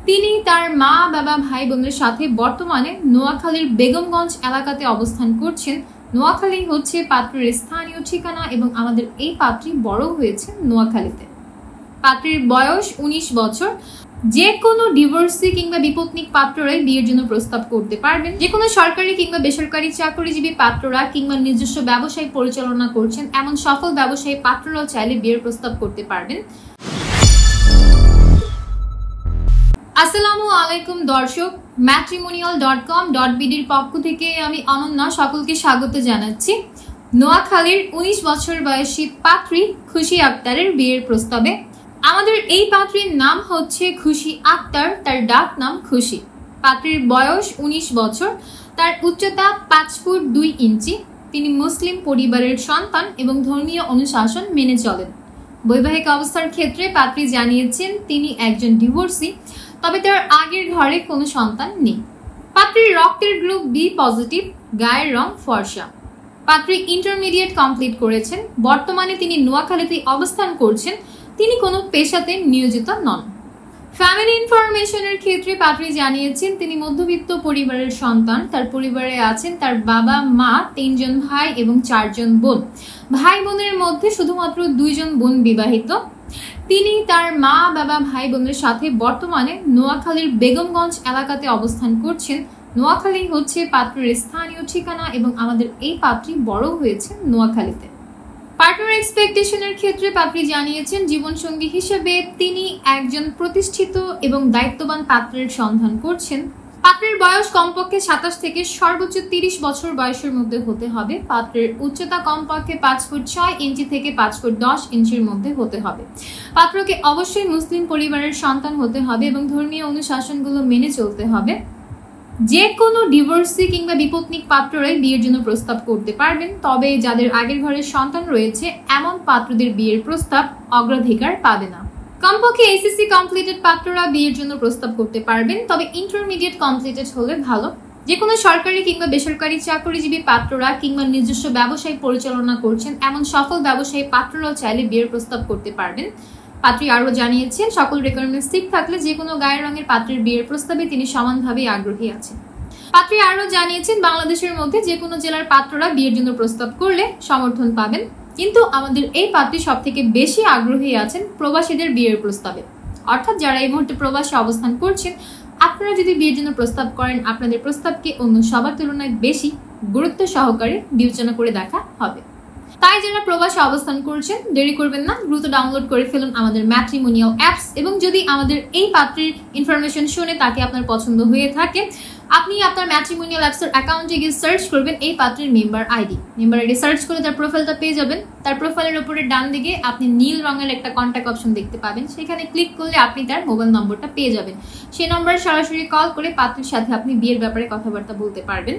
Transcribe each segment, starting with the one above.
তিনি তার মা বাবা ভাই বোনের সাথে বর্তমানে নোয়াখালীর বেগমগঞ্জ এলাকাতে অবস্থান করছেন। নোয়াখালী হচ্ছে পাত্রের স্থানীয় ঠিকানা এবং আমাদের এই পাত্রী বড় হয়েছে নোয়াখালীতে। পাত্রীর বয়স 19 বছর। যে কোনো ডিভোর্সি কিংবা বিপত্নিক পাত্ররাই বিয়ের জন্য প্রস্তাব করতে পারবেন। যে কোনো সরকারি কিংবা বেসরকারি চাকরিজীবী পাত্ররা কিংবা নিজস্ব ব্যবসায় পরিচালনা করছেন এমন সফল ব্যবসায়ী পাত্ররাও চাইলে বিয়ের প্রস্তাব করতে পারবেন। আসসালামু আলাইকুম দর্শক, matrimonial.com.bd এর পক্ষ থেকে আমি অনন্যা সকলকে স্বাগত জানাচ্ছি। নোয়াখালীর 19 বছর বয়সী পাত্রী খুশি আক্তারের বিয়ের প্রস্তাবে। আমাদের এই পাত্রীর নাম হচ্ছে খুশি আক্তার, তার ডাক নাম খুশি। পাত্রীর বয়স 19 বছর, তার উচ্চতা 5 ফুট 2 ইঞ্চি। তিনি মুসলিম পরিবারের সন্তান এবং ধর্মীয় অনুশাসন মেনে চলেন। বৈবাহিক অবস্থার ক্ষেত্রে পাত্রী জানিয়েছেন তিনি একজন ডিভোর্সি, তবে তার আগের ঘরে কোনো সন্তান নেই। পাত্রীর রক্তের গ্রুপ বি পজিটিভ, গায়ের রং ফর্সা। পাত্রী ইন্টারমিডিয়েট কমপ্লিট করেছেন। বর্তমানে তিনি নোয়াখালীতে অবস্থান করছেন। তিনি কোনো পেশাতে নিয়োজিত নন। ফ্যামিলি ইনফরমেশনের ক্ষেত্রে পাত্রী জানিয়েছেন তিনি মধ্যবিত্ত পরিবারের সন্তান। তার পরিবারে আছেন তার বাবা মা, 3 জন ভাই এবং 4 জন বোন। ভাই বোনের মধ্যে শুধুমাত্র 2 জন বোন বিবাহিত। তিনি তার মা বাবা ভাই বোনের সাথে বর্তমানে নোয়াখালীর বেগমগঞ্জ এলাকাতে অবস্থান করছেন। নোয়াখালী হচ্ছে পাত্রের স্থানীয় ঠিকানা এবং আমাদের এই পাত্রী বড় হয়েছে নোয়াখালীতে। পার্টনার এক্সপেকটেশনের ক্ষেত্রে পাত্রী জানিয়েছেন জীবনসঙ্গী হিসেবে তিনি একজন প্রতিষ্ঠিত এবং দায়িত্ববান পাত্রের সন্ধান করছেন। পাত্রের বয়স কমপক্ষে 27 থেকে সর্বোচ্চ 30 বছর বয়সের মধ্যে হতে হবে। পাত্রের উচ্চতা কমপক্ষে 5 ফুট 6 ইঞ্চি থেকে 5 ফুট 10 ইঞ্চির মধ্যে হতে হবে। পাত্রকে অবশ্যই মুসলিম পরিবারের সন্তান হতে হবে এবং ধর্মীয় অনুশাসনগুলো মেনে চলতে হবে। যে কোনো ডিভোর্সি কিংবা বিপত্নিক পাত্ররাই বিয়ের জন্য প্রস্তাব করতে পারবেন, তবে যাদের আগের ঘরের সন্তান রয়েছে এমন পাত্রদের বিয়ের প্রস্তাব অগ্রাধিকার পাবে না। কমপক্ষে এসএসসি কমপ্লিটেড পাত্ররা বিয়ের জন্য প্রস্তাব করতে পারবেন, তবে ইন্টারমিডিয়েট কমপ্লিটেড হলে ভালো। যে কোনো সরকারি কিংবা বেসরকারি চাকরিজীবী পাত্ররা কিংবা নিজস্ব ব্যবসায় পরিচালনা করছেন এমন সফল ব্যবসায়ী পাত্ররাও চাইলে বিয়ের প্রস্তাব করতে পারবেন। পাত্রী আরও জানিয়েছেন সকল রিকোয়ারমেন্টস ঠিক থাকলে যে কোনো গায়ের রঙের পাত্রের বিয়ের প্রস্তাবে তিনি সমানভাবে আগ্রহী আছেন। পাত্রী আরও জানিয়েছেন বাংলাদেশের মধ্যে যে কোনো জেলার পাত্ররা বিয়ের জন্য প্রস্তাব করলে সমর্থন পাবেন, কিন্তু আমাদের এই পাত্রী সব থেকে বেশি আগ্রহী আছেন প্রবাসীদের বিয়ের প্রস্তাবে। অর্থাৎ যারা এই মুহূর্তে প্রবাসে অবস্থান করছেন, আপনারা যদি বিয়ের জন্য প্রস্তাব করেন আপনাদের প্রস্তাবকে অন্য সবার তুলনায় বেশি গুরুত্ব সহকারে বিবেচনা করে দেখা হবে। তাই যারা প্রবাসে অবস্থান করছেন দেরি করবেন না, দ্রুত ডাউনলোড করে ফেলুন আমাদের ম্যাট্রিমোনিয়াল অ্যাপস। এবং যদি আমাদের এই পাত্রীর ইনফরমেশন শুনে তাকে আপনার পছন্দ হয়ে থাকে, আপনি আপনার ম্যাট্রিমোনিয়াল অ্যাপসের অ্যাকাউন্টে গিয়ে সার্চ করবেন এই পাত্রীর মেম্বার আইডি সার্চ করে তার প্রোফাইলটা পেয়ে যাবেন। তার প্রোফাইলের উপরে ডান দিকে আপনি নীল রঙের একটা কন্ট্যাক্ট অপশন দেখতে পাবেন, সেখানে ক্লিক করলে আপনি তার মোবাইল নম্বরটা পেয়ে যাবেন। সেই নম্বরে সরাসরি কল করে পাত্রীর সাথে আপনি বিয়ের ব্যাপারে কথাবার্তা বলতে পারবেন।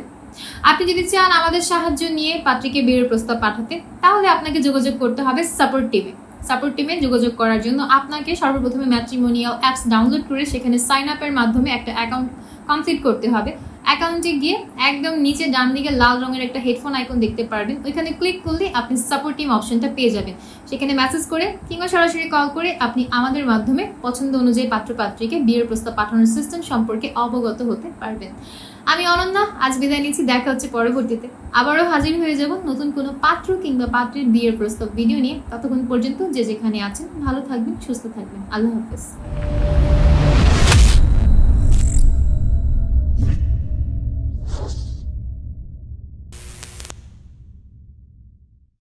আপনি যদি চান আমাদের সাহায্য নিয়ে পাত্রীকে বিয়ের প্রস্তাব পাঠাতে, তাহলে আপনাকে যোগাযোগ করতে হবে সাপোর্ট টিমে। যোগাযোগ করার জন্য আপনাকে সর্বপ্রথমে ম্যাট্রিমোনিয়াল অ্যাপস ডাউনলোড করে সেখানে সাইন আপের মাধ্যমে একটা অ্যাকাউন্ট কমপ্লিট করতে হবে। অ্যাকাউন্টে গিয়ে একদম নিচে ডান দিকে লাল রঙের একটা হেডফোন আইকন দেখতে পারবেন, ওইখানে ক্লিক করলে আপনি সাপোর্ট টিম অপশনটা পেয়ে যাবেন। সেখানে মেসেজ করে কিংবা সরাসরি কল করে আপনি আমাদের মাধ্যমে পছন্দ অনুযায়ী পাত্র পাত্রীকে বিয়ের প্রস্তাব পাঠানোর সিস্টেম সম্পর্কে অবগত হতে পারবেন। আমি অনন্যা, আজ বিদায় নিচ্ছি। দেখা হচ্ছে পরবর্তীতে। আবারও হাজির হয়ে যাব নতুন কোনো পাত্র কিংবা পাত্রীর বিয়ের প্রস্তাব ভিডিও নিয়ে। ততক্ষণ পর্যন্ত যে যেখানে আছেন ভালো থাকবেন, সুস্থ থাকবেন। আল্লাহ হাফেজ।